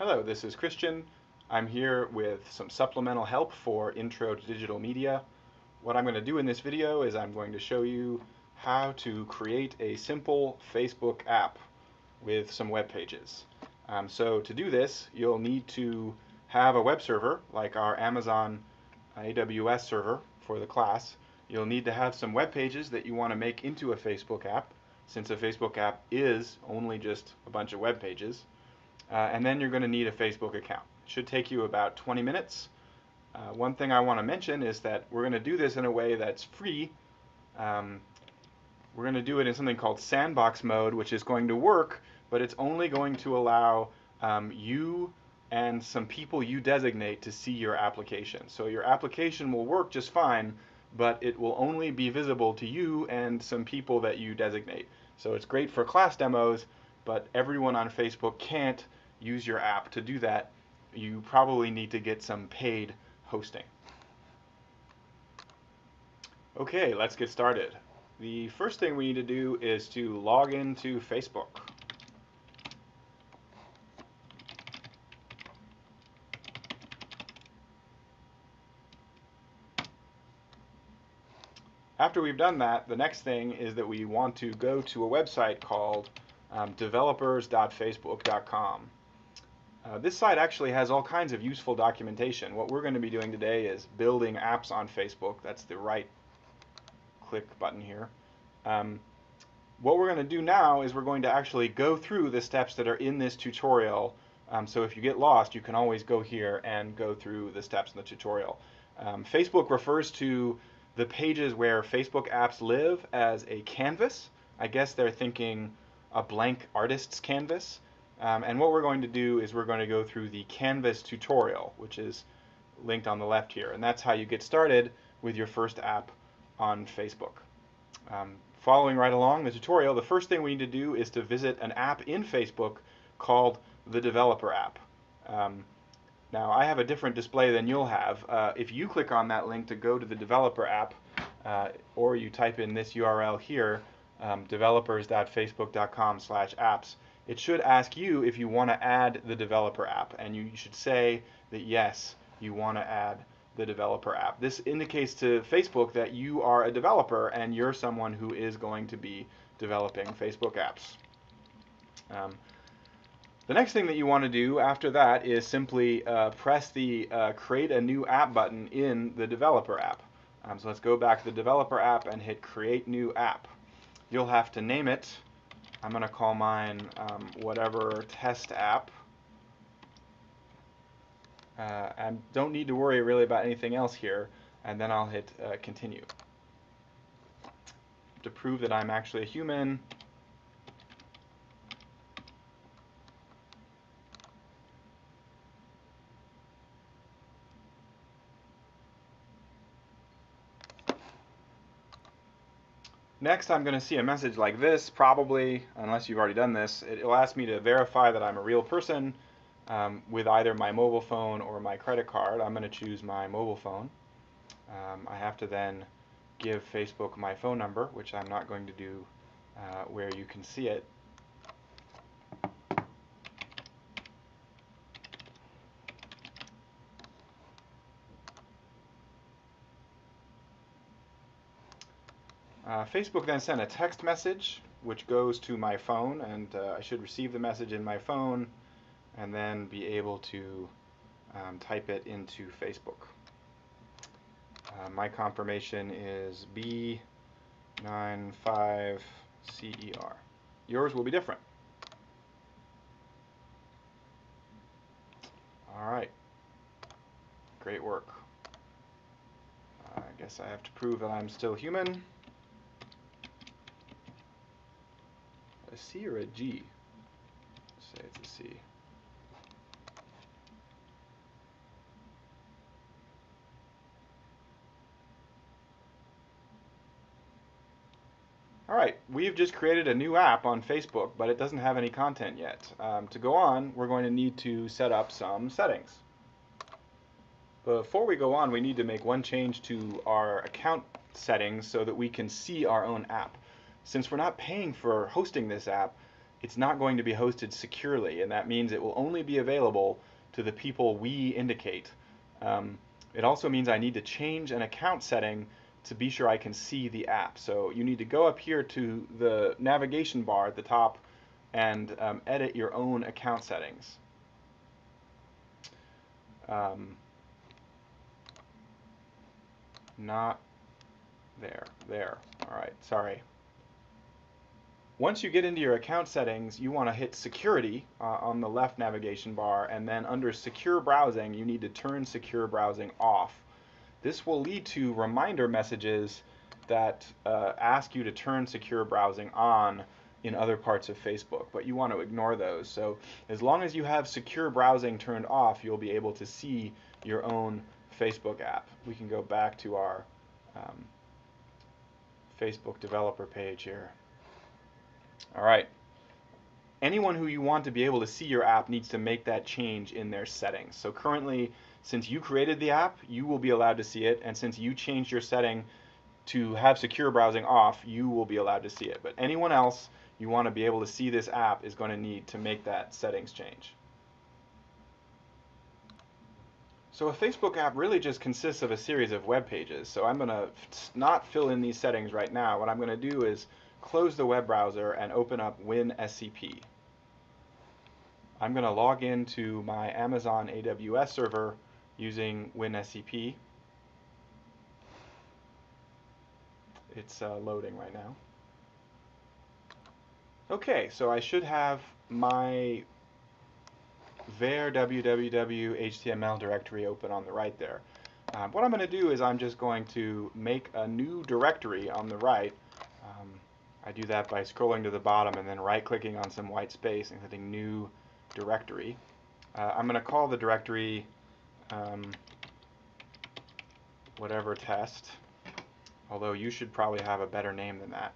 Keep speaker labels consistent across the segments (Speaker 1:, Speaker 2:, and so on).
Speaker 1: Hello, this is Christian. I'm here with some supplemental help for Intro to Digital Media. What I'm going to do in this video is I'm going to show you how to create a simple Facebook app with some web pages. So to do this, you'll need to have a web server like our Amazon AWS server for the class. You'll need to have some web pages that you want to make into a Facebook app, since a Facebook app is only just a bunch of web pages. And then you're going to need a Facebook account. It should take you about 20 minutes. One thing I want to mention is that we're going to do this in a way that's free. We're going to do it in something called sandbox mode, which is going to work, but it's only going to allow you and some people you designate to see your application. So your application will work just fine, but it will only be visible to you and some people that you designate. So it's great for class demos, but everyone on Facebook can't use your app. To do that, you probably need to get some paid hosting. Okay, let's get started. The first thing we need to do is to log into Facebook. After we've done that, the next thing is that we want to go to a website called developers.facebook.com. This site actually has all kinds of useful documentation. What we're going to be doing today is building apps on Facebook. That's the right click button here. What we're going to do now is we're going to actually go through the steps that are in this tutorial. So if you get lost, you can always go here and go through the steps in the tutorial. Facebook refers to the pages where Facebook apps live as a canvas. I guess they're thinking a blank artist's canvas. And what we're going to do is we're going to go through the Canvas tutorial, which is linked on the left here. And that's how you get started with your first app on Facebook. Following right along the tutorial, the first thing we need to do is to visit an app in Facebook called the Developer app. Now, I have a different display than you'll have. If you click on that link to go to the Developer app, or you type in this URL here, developers.facebook.com/apps, it should ask you if you want to add the Developer app, and you should say that yes, you want to add the Developer app. This indicates to Facebook that you are a developer and you're someone who is going to be developing Facebook apps. The next thing that you want to do after that is simply press the Create a New App button in the Developer app. So let's go back to the Developer app and hit Create New App. You'll have to name it. I'm going to call mine whatever test app. I don't need to worry really about anything else here, and then I'll hit continue. To prove that I'm actually a human, next, I'm going to see a message like this, probably, unless you've already done this. It'll ask me to verify that I'm a real person with either my mobile phone or my credit card. I'm going to choose my mobile phone. I have to then give Facebook my phone number, which I'm not going to do where you can see it. Facebook then sent a text message which goes to my phone, and I should receive the message in my phone and then be able to type it into Facebook. My confirmation is B95CER. Yours will be different. All right. Great work. I guess I have to prove that I'm still human. A C or a G? Let's say it's a C. All right, we've just created a new app on Facebook, but it doesn't have any content yet. To go on, we're going to need to set up some settings. Before we go on, we need to make one change to our account settings so that we can see our own app. Since we're not paying for hosting this app, it's not going to be hosted securely, and that means it will only be available to the people we indicate. It also means I need to change an account setting to be sure I can see the app. So you need to go up here to the navigation bar at the top and edit your own account settings. Not there. All right, sorry. Once you get into your account settings, you want to hit security on the left navigation bar, and then under secure browsing, you need to turn secure browsing off. This will lead to reminder messages that ask you to turn secure browsing on in other parts of Facebook, but you want to ignore those. So as long as you have secure browsing turned off, you'll be able to see your own Facebook app. We can go back to our Facebook developer page here. All right. Anyone who you want to be able to see your app needs to make that change in their settings. So currently, since you created the app, you will be allowed to see it, and since you changed your setting to have secure browsing off, you will be allowed to see it. But anyone else you want to be able to see this app is going to need to make that settings change. So a Facebook app really just consists of a series of web pages. So I'm going to not fill in these settings right now. What I'm going to do is close the web browser and open up WinSCP. I'm going to log into my Amazon AWS server using WinSCP. It's loading right now. Okay, so I should have my var www HTML directory open on the right there. What I'm going to do is I'm just going to make a new directory on the right. I do that by scrolling to the bottom and then right-clicking on some white space and hitting New Directory. I'm going to call the directory whatever test, although you should probably have a better name than that.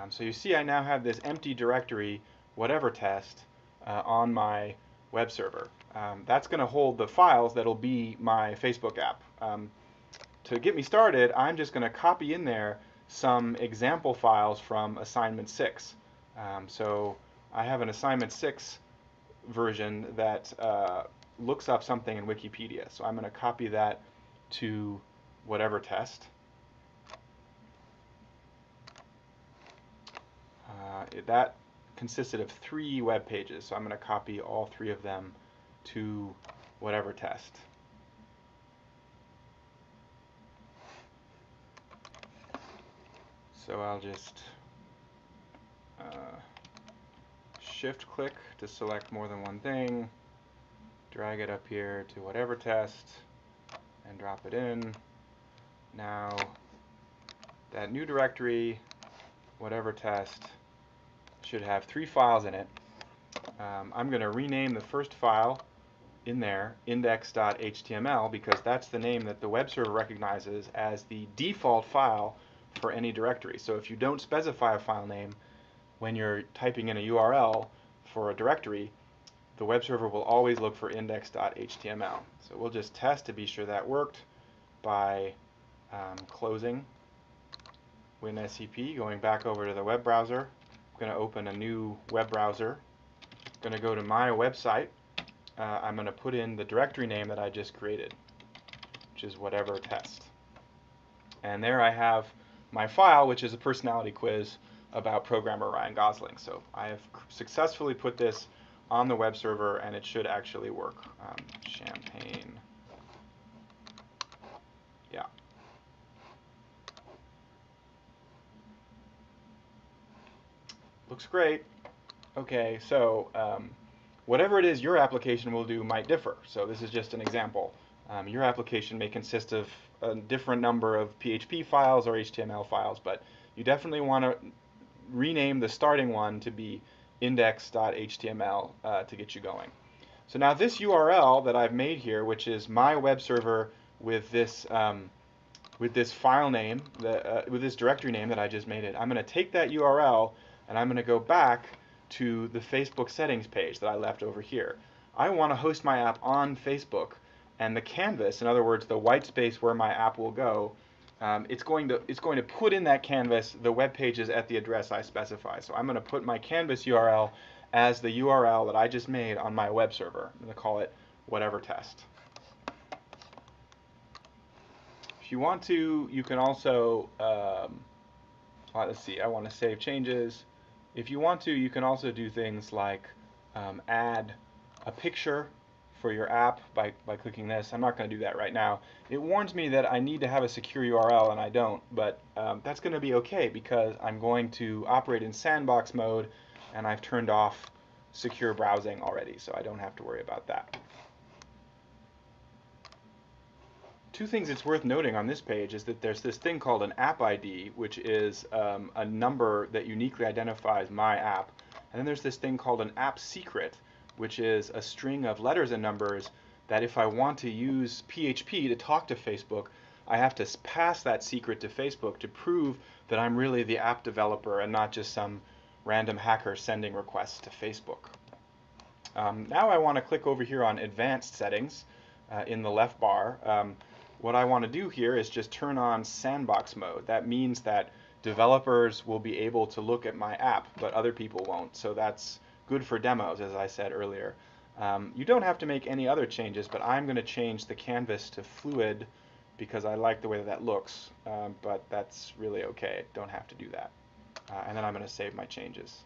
Speaker 1: So you see I now have this empty directory, whatever test, on my web server. That's going to hold the files that'll be my Facebook app. To get me started, I'm just going to copy in there some example files from assignment 6. So I have an assignment 6 version that looks up something in Wikipedia. So I'm going to copy that to whatever test. That consisted of 3 web pages, so I'm going to copy all 3 of them to whatever test. So I'll just shift click to select more than one thing, drag it up here to whatever test, and drop it in. Now that new directory, whatever test, should have 3 files in it. I'm going to rename the first file in there index.html because that's the name that the web server recognizes as the default file for any directory. So if you don't specify a file name when you're typing in a URL for a directory, the web server will always look for index.html. So we'll just test to be sure that worked by closing WinSCP, going back over to the web browser. I'm going to open a new web browser. I'm going to go to my website. I'm going to put in the directory name that I just created, which is whatever test. And there I have my file, which is a personality quiz about programmer Ryan Gosling. So I have successfully put this on the web server, and it should actually work. Champagne. Yeah. Looks great. Okay, so whatever it is your application will do might differ. So this is just an example. Your application may consist of a different number of PHP files or HTML files, but you definitely want to rename the starting one to be index.html to get you going. So now this URL that I've made here, which is my web server with this file name, with this directory name that I just made it, I'm going to take that URL and I'm going to go back to the Facebook settings page that I left over here. I want to host my app on Facebook, and the canvas, in other words, the white space where my app will go, it's going to put in that canvas the web pages at the address I specify. So I'm going to put my canvas URL as the URL that I just made on my web server. I'm going to call it whatever test. If you want to, you can also, let's see, I want to save changes. If you want to, you can also do things like add a picture for your app by clicking this. I'm not going to do that right now. It warns me that I need to have a secure URL and I don't, but that's going to be okay because I'm going to operate in sandbox mode and I've turned off secure browsing already, so I don't have to worry about that. Two things it's worth noting on this page is that there's this thing called an app ID, which is a number that uniquely identifies my app. And then there's this thing called an app secret, which is a string of letters and numbers that if I want to use PHP to talk to Facebook, I have to pass that secret to Facebook to prove that I'm really the app developer and not just some random hacker sending requests to Facebook. Now I want to click over here on Advanced Settings in the left bar. What I want to do here is just turn on sandbox mode. That means that developers will be able to look at my app, but other people won't. So that's good for demos, as I said earlier. You don't have to make any other changes, but I'm going to change the canvas to fluid because I like the way that looks, but that's really okay. Don't have to do that. And then I'm going to save my changes.